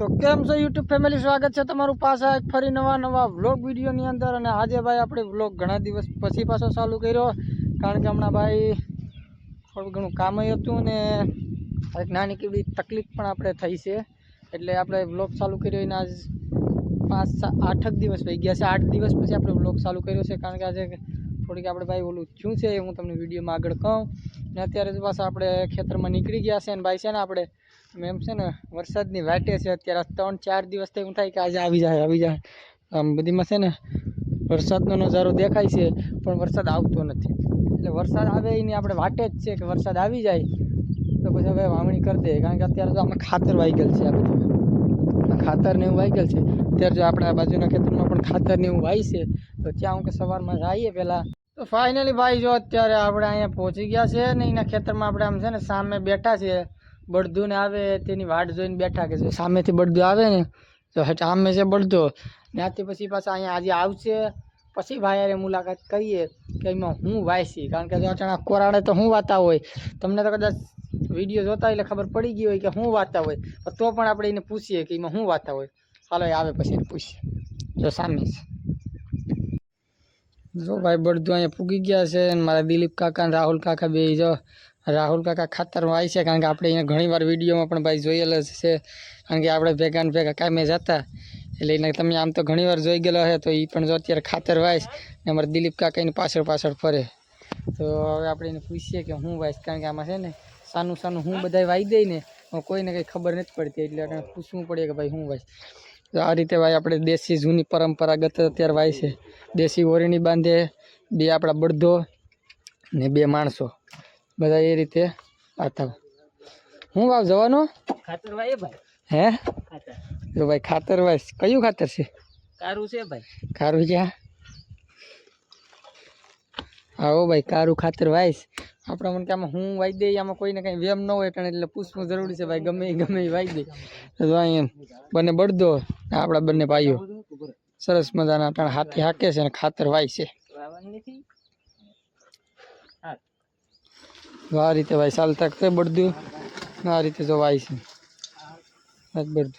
તો કેમ છો યુટ્યુબ ફેમિલી, સ્વાગત છે તમારું પાછા એક ફરી નવા વ્લોગ વિડીયોની અંદર। અને આજે ભાઈ આપણે વ્લોગ ઘણા દિવસ પછી પાછો ચાલુ કર્યો, કારણ કે હમણાં ભાઈ થોડું ઘણું કામ હતું ને એક નાની કેવી તકલીફ પણ આપણે થઈ છે, એટલે આપણે વ્લોગ ચાલુ કર્યો એને આજ 5-8 દિવસ થઈ ગયા છે। 8 દિવસ પછી આપણે વ્લોગ ચાલુ કર્યો છે, કારણ કે આજે થોડીક આપણે ભાઈ ઓલું શું છે હું તમને વિડીયોમાં આગળ કહું। ને અત્યારે પાછા આપણે ખેતરમાં નીકળી ગયા છે, અને ભાઈ છે ને આપણે એમ છે ને વરસાદની વાટે છે। અત્યારે 3-4 દિવસથી એવું થાય કે આજે આવી જાય આમ બધીમાં છે ને વરસાદનો નજારો દેખાય છે, પણ વરસાદ આવતો નથી। એટલે વરસાદ આવે એની આપણે વાટે જ છે કે વરસાદ આવી જાય તો પછી હવે વાવણી કરી દે, કારણ કે અત્યારે તો આમાં ખાતર વાઈ ગયેલ છે। આ બધું ખાતર ને એવું વાઈ ગયેલ છે। અત્યારે જો આપણા બાજુના ખેતરમાં પણ ખાતર ને એવું વાય છે, તો ત્યાં હું કે સવારમાં જઈએ પહેલાં। તો ફાઇનલી ભાઈ જો અત્યારે આપણે અહીંયા પહોંચી ગયા છે ને એના ખેતરમાં આપણે આમ છે ને સામે બેઠા છીએ, બળદું ને આવે તેની વાટ જોઈને બેઠા કે સામેથી બળદું આવે ને તો સામે છે બળદો, ત્યાંથી પછી પાછા અહીંયા આજે આવશે પછી ભાઈ યારે મુલાકાત કરીએ કે એમાં હું વાયસી, કારણ કે જો અચાનક કોરાડે તો હું વાતા હોય, તમને તો કદાચ વિડીયો જોતા એટલે ખબર પડી ગઈ હોય કે હું વાતા હોય, તો પણ આપણે એને પૂછીએ કે એમાં હું વાતા હોય। ચાલો એ આવે પછી એને પૂછીએ। જો સામે છે જો ભાઈ બળદું અહીંયા પૂગી ગયા છે, અને મારા દિલીપ કાકા અને રાહુલ કાકા બે જો રાહુલ કાકા ખાતર વાય છે, કારણ કે આપણે અહીંયા ઘણી વાર વિડીયોમાં પણ ભાઈ જોયેલ છે, કારણ કે આપણે ભેગા ને ભેગા કામે જતા, એટલે એને તમે આમ તો ઘણી વાર જોઈ ગયેલો હે। તો એ પણ જો અત્યારે ખાતર વાઈશ ને અમારા દિલીપ કાકા એની પાછળ ફરે, તો હવે આપણે એને પૂછીએ કે હું વાઈશ, કારણ કે આમાં છે ને સાનું હું બધા વાઈ દઈ ને કોઈને કંઈ ખબર નથી પડતી, એટલે આપણે પૂછવું પડે કે ભાઈ હું વાઈશ। તો આ રીતે ભાઈ આપણે દેશી જૂની પરંપરાગત અત્યારે વાય છે, દેશી ઓરણી બાંધે, બે આપણા બળદો ને બે માણસો બધા એ રીતે આતા। હું વાવ જવાનો ખાતર વાય ભાઈ હે ખાતર જો ભાઈ ખાતર વાઈશ, કયું ખાતર છે? કારું છે ભાઈ, કારું છે। આવો ભાઈ કારું ખાતર વાઈશ, આપણા મને કે આમાં હું વાઈ દઈ, આમાં કોઈને કંઈ વેમ ન હોય એટલે પૂછવું જરૂરી છે ભાઈ, ગમે એ વાઈ દે। તો અહીંયા બંને બળદો આપણા બંને ભાઈઓ સરસ મજાના ત્રણ હાથી હાકે છે અને ખાતર વાય છે। આ રીતે ભાઈ ચાલતા કરે બળદું, આ રીતે જો વાય છે બળદું।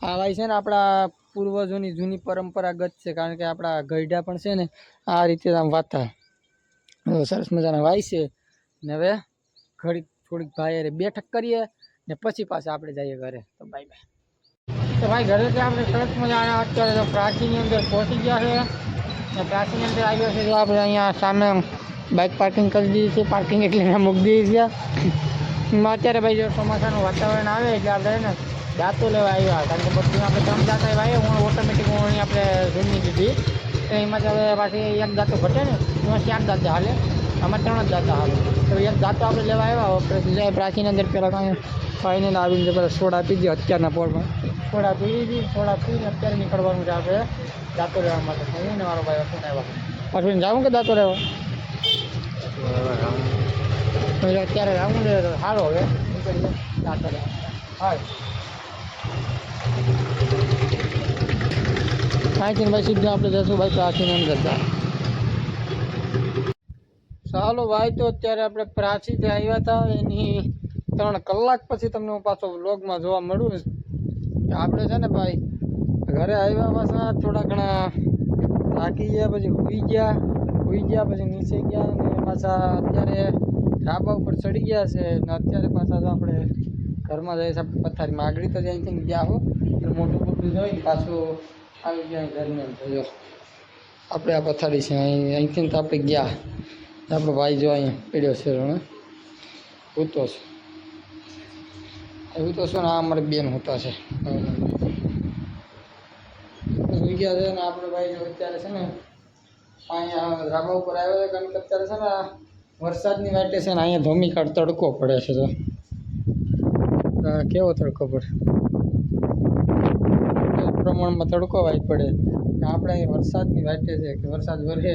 આ વાય છે ને આપણા પૂર્વજોની જૂની પરંપરાગત છે, કારણ કે આપણા ગઈઢા પણ છે ને આ રીતે આમ વાતા સરસ મજાના વાય છે। ને હવે ઘડી થોડીક ભાઈ બેઠક કરીએ ને પછી પાછા આપણે જઈએ ઘરે। તો બાય બાય। તો ભાઈ ઘરેથી આપણે સરસ મજાના અત્યારે પ્રાચીની અંદર પહોંચી ગયા છે, ને પ્રાચીની અંદર આવ્યો છે જો આપણે અહીંયા સામે બાઇક પાર્કિંગ કરી દીધી છે, પાર્કિંગ એટલે અહીંયા મૂકી દીધી છે। અત્યારે ભાઈ જો ચોમાસાનું વાતાવરણ આવે એટલે આપણે ને દાંતો લેવા આવ્યા, કારણ કે બધું આપણે 3 દાંતા આવ્યા, હું ઓટોમેટિક ઓણી આપણે જમી દીધી, એમાંથી હવે પાછી એક દાંતો ઘટે ને એમાં 4 દાંતા હાલે, આમાં 3 જ દાંતા હાલે, તો એક દાંતો આપણે લેવા આવ્યા। બીજા પ્રાચીન અંદર પહેલાં કાંઈ ફાઇનલ આવીને પેલા સોડા પી દે, અત્યારના પોળમાં સોડા પી લીધી, સોડા પીને અત્યારે નીકળવાનું છે આપણે દાંતો લેવા માટે। હું ને મારો ભાઈ શું આવ્યા પાછું જાઉં કે દાંતો લેવા અત્યારે રાઉન્ડ સારો હવે નીકળીએ દાંતો લેવા। હા અહીંથી ભાઈ સીધું આપણે જશું ભાઈ પ્રાચીન અંદર। ચાલો ભાઈ, તો અત્યારે આપણે પ્રાચીથી આવ્યા હતા, એની 3 કલાક પછી તમને હું પાછો વ્લોગમાં જોવા મળું। આપણે છે ને ભાઈ ઘરે આવ્યા પાછા થોડા ઘણા થાકી ગયા, પછી સુઈ ગયા પછી નીચે ગયા, અને પાછા અત્યારે ધાબા ઉપર ચડી ગયા છે, ને અત્યારે પાછા તો આપણે ઘરમાં જઈએ આપણે પથારીમાં આગળ તો અહીંથી ગયા હો મોટું જોઈ પાછું આવી ગયા ઘરની અંદર। જો આપણે આ પથારી છે, અહીંથી તો આપણે ગયા, આપણો ભાઈ જો અહીંયા પડ્યો છે હૂતો છે ને આ અમારી બેન હોતા છે સુઈ ગયા છે। ને આપણે ભાઈ જો અત્યારે છે ને અહીંયા ધાબા ઉપર આવ્યો છે, કારણ કે અત્યારે છે ને વરસાદની વાટે છે ને અહીંયા ધોમીકાળ તડકો પડે છે, તો કેવો તડકો પડે પ્રમાણમાં તડકો વાય પડે, આપણે અહીં વરસાદની વાટે છે કે વરસાદ વરસે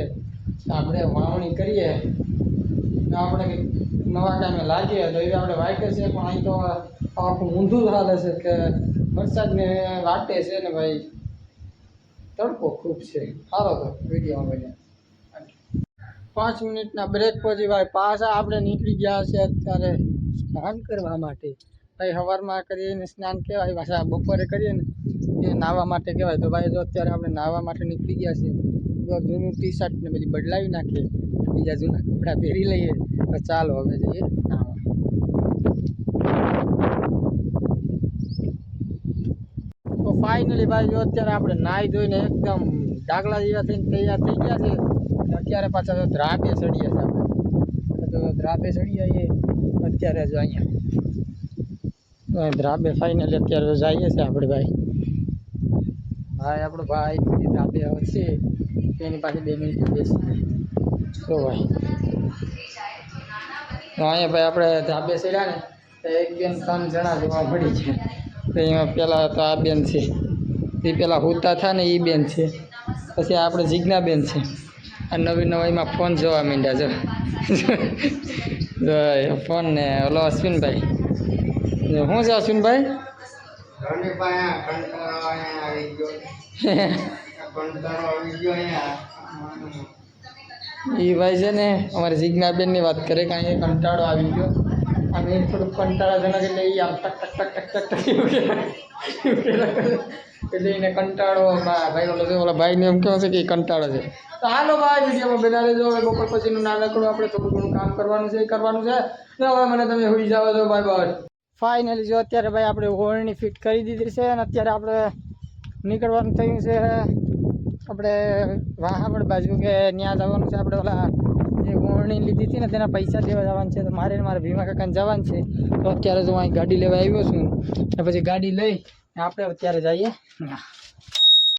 આપણે વાવણી કરીએ ને આપણે નવા ટાઈમે લાગીએ, તો એ આપણે વાટે છે, પણ અહીં તો આખું ઊંધું ચાલે છે કે વરસાદને વાટે છે ને ભાઈ તડકો ખૂબ છે। સારો તો વિડીયોમાં બને 5 મિનિટના બ્રેક પછી ભાઈ પાછા આપણે નીકળી ગયા છે અત્યારે સ્નાન કરવા માટે। ભાઈ સવારમાં કરીએ ને સ્નાન કહેવાય, પાછા બપોરે કરીએ ને એ નાહવા માટે કહેવાય. તો ભાઈ જો અત્યારે આપણે નાહવા માટે નીકળી ગયા છીએ. જો જૂનું ટી શર્ટ ને બધી બદલાવી નાખીએ, બીજા જૂના કપડાં પહેરી લઈએ. તો ચાલો હવે જઈએ નાહવા. તો ફાઇનલી ભાઈ જો અત્યારે આપણે નાહી ધોઈને એકદમ ડાગલા જેવા થઈને તૈયાર થઈ ગયા છે. અત્યારે પાછા તો ધ્રાબે ચડીએ છીએ આપણે. તો ધ્રાબે ચડી જઈએ અત્યારે જ અહીંયા ધ્રાબે ફાઇનલી અત્યારે તો જઈએ છીએ આપણે ભાઈ. આપણો ભાઈ ધ્રાબે હશે તેની પાસે 2 મિનિટ બેસી. તો ભાઈ તો અહીંયા ભાઈ આપણે ધાબે ચડ્યા ને તો એક બેન 3 જણા જોવા મળી છે. તો એમાં પહેલાં તો આ બેન છે, એ પહેલાં હોતા થા ને એ બેન છે. પછી આપણે જીજ્ઞા બેન છે. આ નવીમાં ફોન જોવા માંડ્યા જો ફોન ને ઓલો અશ્વિનભાઈ. શું છે અશ્વિનભાઈ? એ ભાઈ છે ને અમારે જીજ્ઞાબેનની વાત કરે કે અહીંયા કંટાળો આવી ગયો. અમે થોડુંક કંટાળાજનક એટલે એ આમ ટક ટક ટક ટક ટક એટલે એને કંટાળો ભાઈ ઓલા ભાઈને એમ કહે છે કે એ કંટાળો છે. તો હાલો ભાઈ વિડીયોમાં બેના રહેજો. હવે બપોર પછીનું નાનકડું આપણે થોડું ઘણું કામ કરવાનું છે, એ કરવાનું છે. હવે મને તમે હોઈ જાવ છો. Bye bye. ફાઇનલી જો અત્યારે ભાઈ આપણે ઓળણી ફિટ કરી દીધી છે અને અત્યારે આપણે નીકળવાનું થયું છે. આપણે વાહાવડ બાજુ કે ત્યાં જવાનું છે. આપણે ઓલા જે ઓળણી લીધી હતી ને તેના પૈસા દેવા જવાનું છે. તો મારે ભીમા કાકાને જવાનું છે. તો અત્યારે જો અહીં ગાડી લેવા આવ્યો છું અને પછી ગાડી લઈ આપણે અત્યારે જઈએ.